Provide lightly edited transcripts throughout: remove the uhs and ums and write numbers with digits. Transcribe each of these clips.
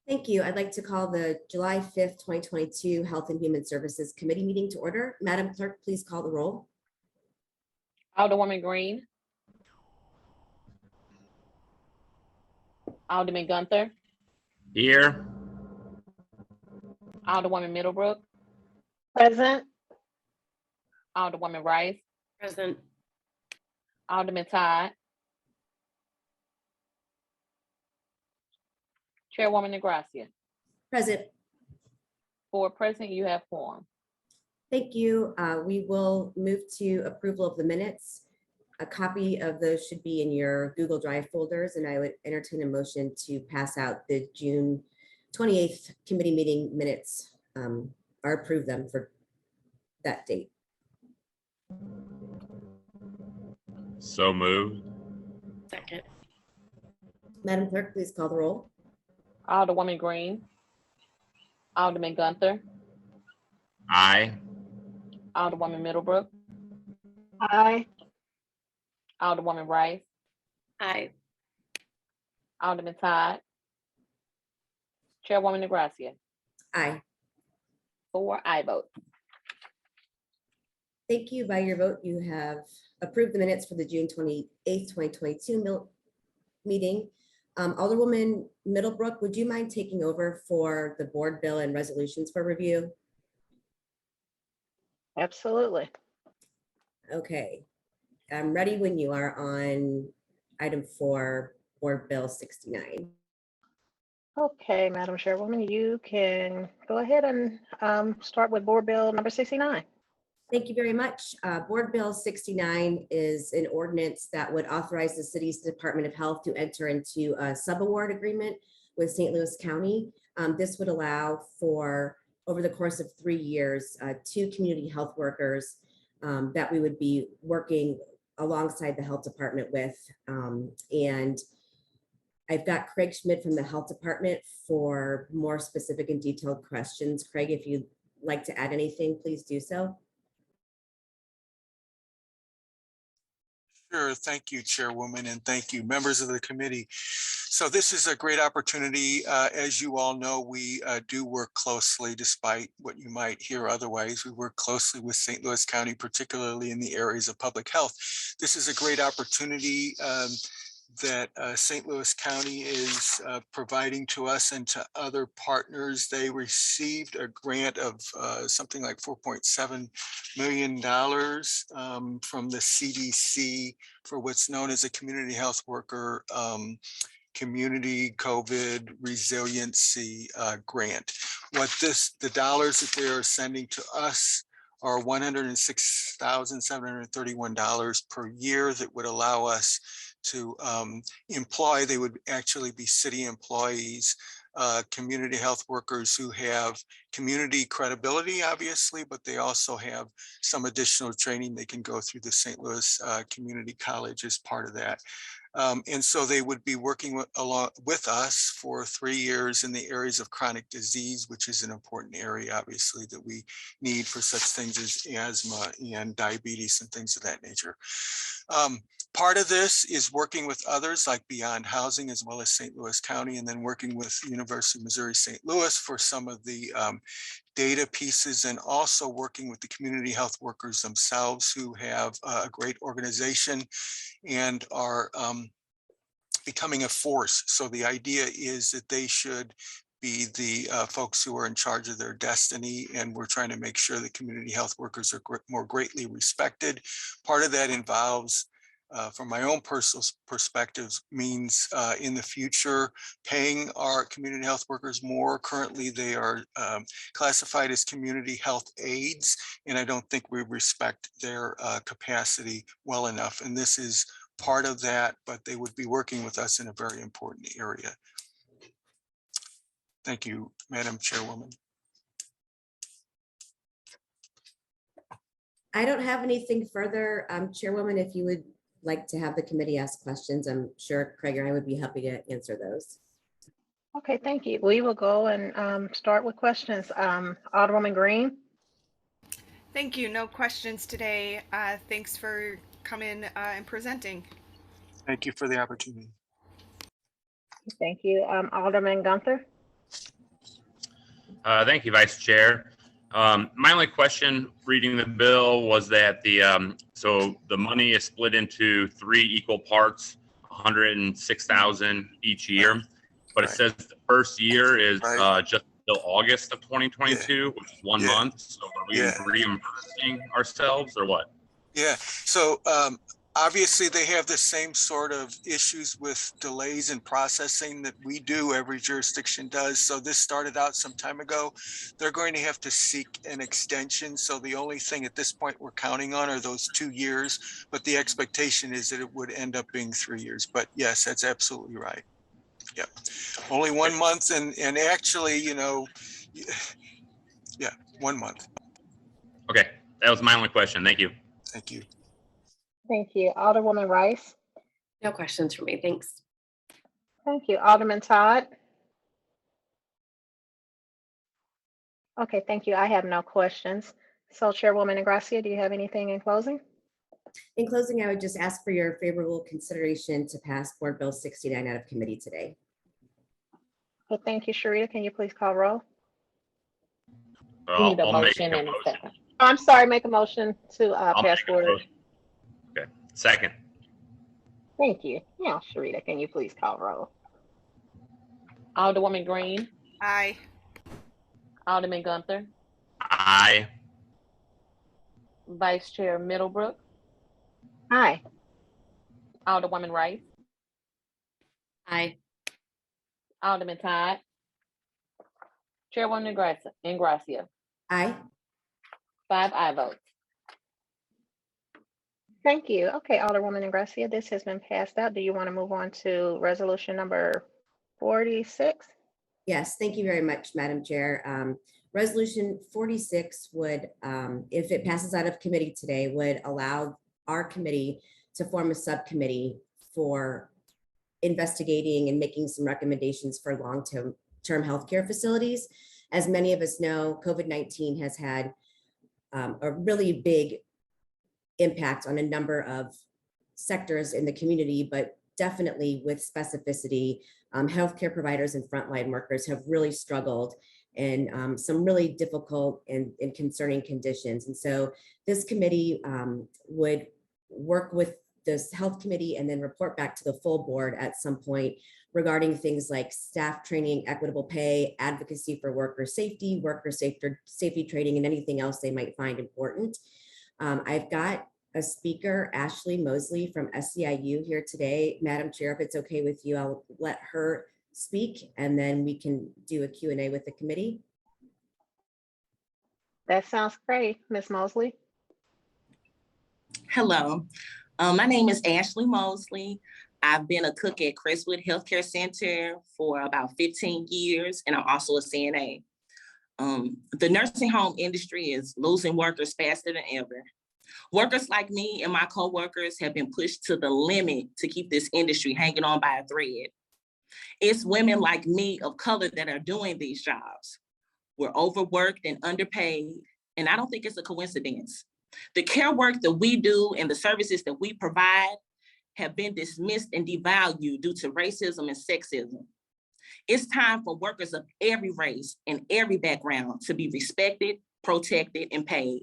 Thank you. I'd like to call the July 5th, 2022 Health and Human Services Committee meeting to order. Madam Clerk, please call the roll. Alderwoman Green. Alderman Gunther. Here. Alderwoman Middlebrook. Present. Alderwoman Rice. Present. Alderman Todd. Chairwoman Negracia. Present. For present, you have quorum. Thank you. We will move to approval of the minutes. A copy of those should be in your Google Drive folders, and I would entertain a motion to pass out the June 28th committee meeting minutes or approve them for that date. So moved. Second. Madam Clerk, please call the roll. Alderwoman Green. Alderman Gunther. Aye. Alderwoman Middlebrook. Aye. Alderwoman Rice. Aye. Alderman Todd. Chairwoman Negracia. Aye. 4 aye votes. Thank you. By your vote, you have approved the minutes for the June 28th, 2022 meeting. Alderwoman Middlebrook, would you mind taking over for the board bill and resolutions for review? Absolutely. Okay. I'm ready when you are on item 4, Board Bill 69. Okay, Madam Chairwoman, you can go ahead and start with Board Bill number 69. Thank you very much. Board Bill 69 is an ordinance that would authorize the city's Department of Health to enter into a subaward agreement with St. Louis County. This would allow for, over the course of 3 years, 2 community health workers that we would be working alongside the health department with. And I've got Craig Schmidt from the health department for more specific and detailed questions. Craig, if you'd like to add anything, please do so. Sure. Thank you, Chairwoman, and thank you, members of the committee. So this is a great opportunity. As you all know, we do work closely, despite what you might hear otherwise. We work closely with St. Louis County, particularly in the areas of public health. This is a great opportunity that St. Louis County is providing to us and to other partners. They received a grant of something like $4.7 million from the CDC for what's known as a community health worker community COVID resiliency grant. The dollars that they are sending to us are $106,731 per year that would allow us to employ, they would actually be city employees, community health workers who have community credibility, obviously, but they also have some additional training they can go through the St. Louis Community College as part of that. And so they would be working along with us for 3 years in the areas of chronic disease, which is an important area, obviously, that we need for such things as asthma and diabetes and things of that nature. Part of this is working with others like Beyond Housing, as well as St. Louis County, and then working with University of Missouri St. Louis for some of the data pieces, and also working with the community health workers themselves, who have a great organization and are becoming a force. So the idea is that they should be the folks who are in charge of their destiny, and we're trying to make sure that community health workers are more greatly respected. Part of that involves, from my own personal perspectives, means in the future paying our community health workers more. Currently, they are classified as community health aides, and I don't think we respect their capacity well enough. And this is part of that, but they would be working with us in a very important area. Thank you, Madam Chairwoman. I don't have anything further. Chairwoman, if you would like to have the committee ask questions, I'm sure Craig and I would be happy to answer those. Okay, thank you. We will go and start with questions. Alderwoman Green. Thank you. No questions today. Thanks for coming and presenting. Thank you for the opportunity. Thank you. Alderman Gunther. Thank you, Vice Chair. My only question reading the bill was that so the money is split into 3 equal parts, 106,000 each year, but it Right. says the first year is Right. just till August of 2022, which is 1 Yeah. month. So are we Yeah. reimbursing ourselves or what? Yeah, so obviously they have the same sort of issues with delays in processing that we do, every jurisdiction does. So this started out some time ago. They're going to have to seek an extension. So the only thing at this point we're counting on are those 2 years, but the expectation is that it would end up being 3 years. But yes, that's absolutely right. Yeah, only 1 month, and actually, you know, yeah, 1 month. Okay, that was my only question. Thank you. Thank you. Thank you. Alderwoman Rice. No questions for me. Thanks. Thank you. Alderman Todd. Okay, thank you. I have no questions. So Chairwoman Ingracia, do you have anything in closing? In closing, I would just ask for your favorable consideration to pass Board Bill 69 out of committee today. Okay, thank you. Sharita, can you please call roll? You need a I'll make motion a and a motion. second. Oh, I'm sorry, make a motion to I'll pass make a forward. motion. Okay, second. Thank you. Now, Sharita, can you please call roll? Alderwoman Green, Aye. Alderman Gunther, Aye. Vice Chair Middlebrook, Aye. Alderwoman Rice, Aye. Alderman Todd, Chairwoman Ingracia, Aye. 5 aye votes. Thank you. Okay, Alderwoman Ingracia, this has been passed out. Do you want to move on to resolution number 46? Yes, thank you very much, Madam Chair. Resolution 46 would, if it passes out of committee today, would allow our committee to form a subcommittee for investigating and making some recommendations for long-term healthcare facilities. As many of us know, COVID-19 has had a really big impact on a number of sectors in the community, but definitely with specificity, healthcare providers and frontline workers have really struggled in some really difficult and concerning conditions. And so this committee would work with this health committee and then report back to the full board at some point regarding things like staff training, equitable pay, advocacy for worker safety training, and anything else they might find important. I've got a speaker, Ashley Mosley from SEIU here today. Madam Chair, if it's okay with you, I'll let her speak and then we can do a Q&A with the committee. That sounds great, Ms. Mosley. Hello, my name is Ashley Mosley. I've been a cook at Crestwood Healthcare Center for about 15 years, and I'm also a CNA. The nursing home industry is losing workers faster than ever. Workers like me and my coworkers have been pushed to the limit to keep this industry hanging on by a thread. It's women like me of color that are doing these jobs. We're overworked and underpaid, and I don't think it's a coincidence. The care work that we do and the services that we provide have been dismissed and devalued due to racism and sexism. It's time for workers of every race and every background to be respected, protected, and paid.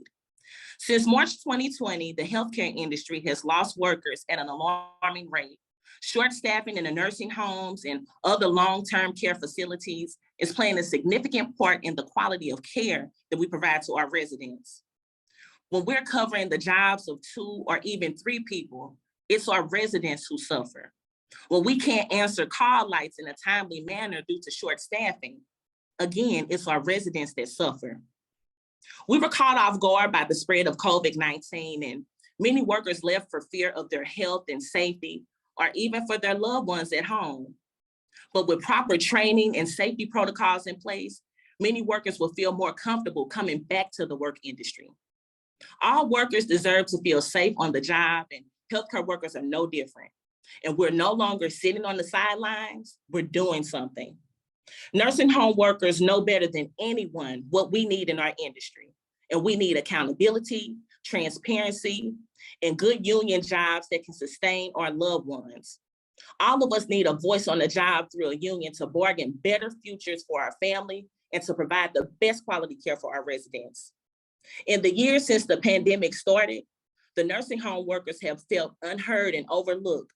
Since March 2020, the healthcare industry has lost workers at an alarming rate. Short staffing in the nursing homes and other long-term care facilities is playing a significant part in the quality of care that we provide to our residents. When we're covering the jobs of 2 or even 3 people, it's our residents who suffer. When we can't answer call lights in a timely manner due to short staffing, again, it's our residents that suffer. We were caught off guard by the spread of COVID-19, and many workers left for fear of their health and safety, or even for their loved ones at home. But with proper training and safety protocols in place, many workers will feel more comfortable coming back to the work industry. All workers deserve to feel safe on the job, and healthcare workers are no different. And we're no longer sitting on the sidelines, we're doing something. Nursing home workers know better than anyone what we need in our industry. And we need accountability, transparency, and good union jobs that can sustain our loved ones. All of us need a voice on the job through a union to bargain better futures for our family and to provide the best quality care for our residents. In the years since the pandemic started, the nursing home workers have felt unheard and overlooked,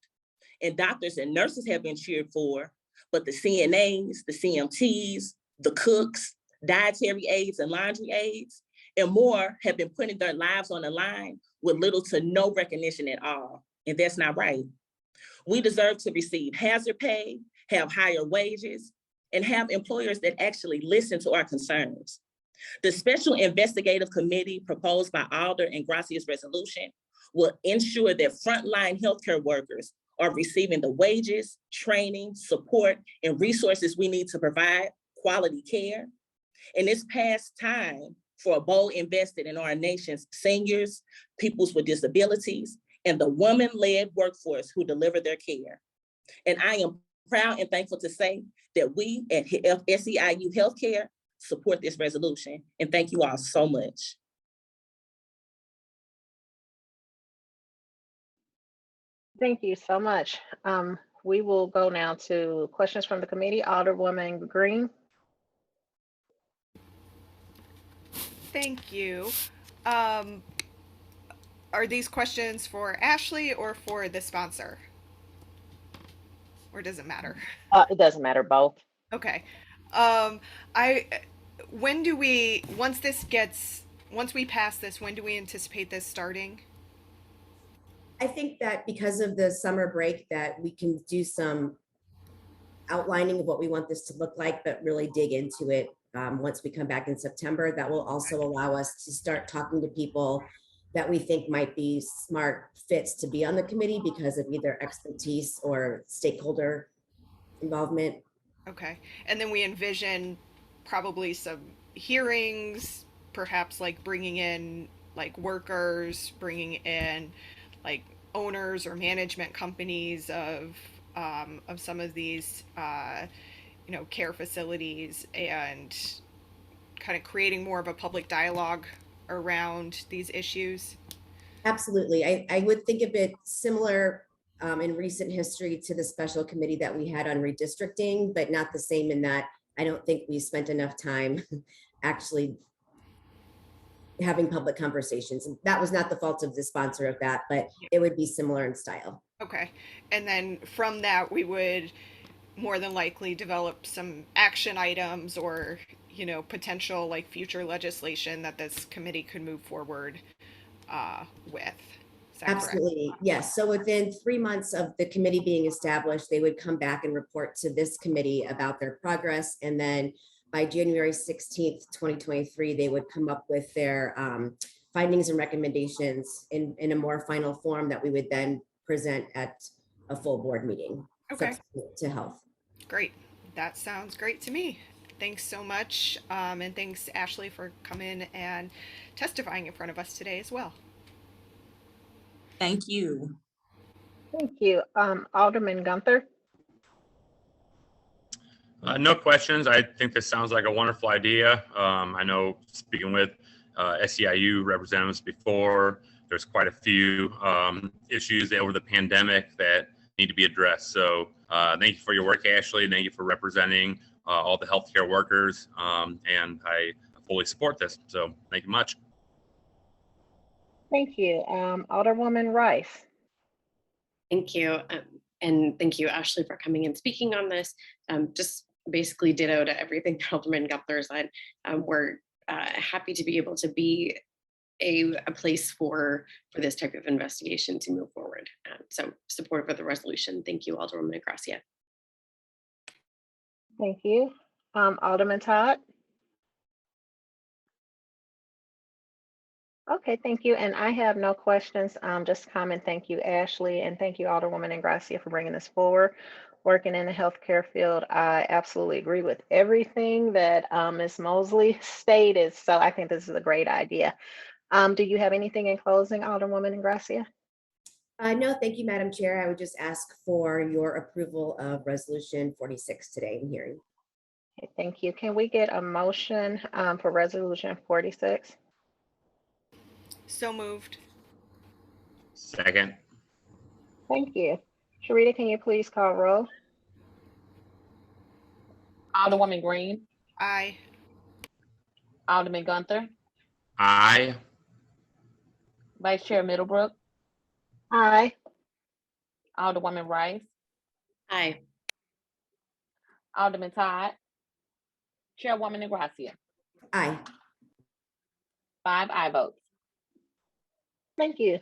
and doctors and nurses have been cheered for, but the CNAs, the CMTs, the cooks, dietary aides and laundry aides, and more have been putting their lives on the line with little to no recognition at all, and that's not right. We deserve to receive hazard pay, have higher wages, and have employers that actually listen to our concerns. The special investigative committee proposed by Alder and Gracia's resolution will ensure that frontline healthcare workers are receiving the wages, training, support, and resources we need to provide quality care. And it's past time for a bold invested in our nation's seniors, peoples with disabilities, and the woman-led workforce who deliver their care. And I am proud and thankful to say that we at SEIU Healthcare support this resolution. And thank you all so much. Thank you so much. We will go now to questions from the committee. Alderwoman Green. Thank you. Are these questions for Ashley or for the sponsor? Or does it matter? It doesn't matter, both. Okay. Once we pass this, when do we anticipate this starting? I think that because of the summer break that we can do some outlining of what we want this to look like, but really dig into it once we come back in September. That will also allow us to start talking to people that we think might be smart fits to be on the committee because of either expertise or stakeholder involvement. Okay. And then we envision probably some hearings, perhaps like bringing in like workers, bringing in like owners or management companies of some of these care facilities, and kind of creating more of a public dialogue around these issues. Absolutely. I would think of it similar in recent history to the special committee that we had on redistricting, but not the same in that I don't think we spent enough time actually having public conversations. And that was not the fault of the sponsor of that, but it would be similar in style. Okay. And then from that, we would more than likely develop some action items or, potential like future legislation that this committee could move forward with. Absolutely. Yes. So within 3 months of the committee being established, they would come back and report to this committee about their progress. And then by January 16th, 2023, they would come up with their findings and recommendations in a more final form that we would then present at a full board meeting. Okay. To health. Great. That sounds great to me. Thanks so much. And thanks, Ashley, for coming and testifying in front of us today as well. Thank you. Thank you. Alderman Gunther. No questions. I think this sounds like a wonderful idea. I know speaking with SEIU representatives before, there's quite a few issues over the pandemic that need to be addressed. So thank you for your work, Ashley. Thank you for representing all the healthcare workers. And I fully support this. So thank you much. Thank you. Alderwoman Rice. Thank you. And thank you, Ashley, for coming and speaking on this. Just basically ditto to everything Alderman Gunther said. We're happy to be able to be a place for this type of investigation to move forward. So support for the resolution. Thank you, Alderwoman Gracia. Thank you. Alderman Todd. Okay, thank you. And I have no questions. Just comment. Thank you, Ashley, and thank you, Alderwoman Gracia, for bringing this forward. Working in the healthcare field, I absolutely agree with everything that Ms. Mosley stated. So I think this is a great idea. Do you have anything in closing, Alderwoman Gracia? No, thank you, Madam Chair. I would just ask for your approval of Resolution 46 today in hearing. Okay, thank you. Can we get a motion for Resolution 46? So moved. Second. Thank you. Sharita, can you please call roll? Alderwoman Green, Aye. Alderman Gunther, Aye. Vice Chair Middlebrook, Aye. Alderwoman Rice, Aye. Alderman Todd, Chairwoman Ingracia. Aye. 5 aye votes. Thank you.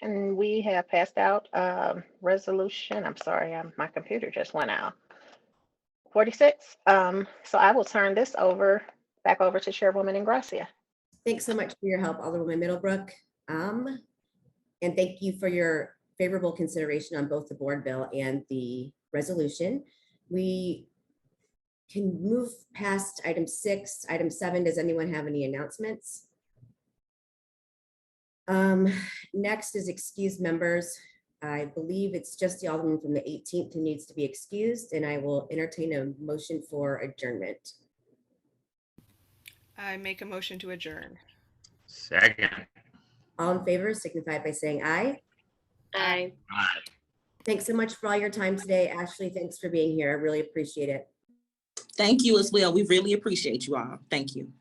And we have passed out resolution. I'm sorry, my computer just went out. 46. So I will turn this back over to Chairwoman Ingracia. Thanks so much for your help, Alderwoman Middlebrook. And thank you for your favorable consideration on both the board bill and the resolution. We can move past item 6. Item 7, does anyone have any announcements? Next is excused members. I believe it's just the Alderman from the 18th who needs to be excused, and I will entertain a motion for adjournment. I make a motion to adjourn. Second. All in favor signify by saying aye. Aye. Aye. Thanks so much for all your time today. Ashley, thanks for being here. I really appreciate it. Thank you as well. We really appreciate you all. Thank you.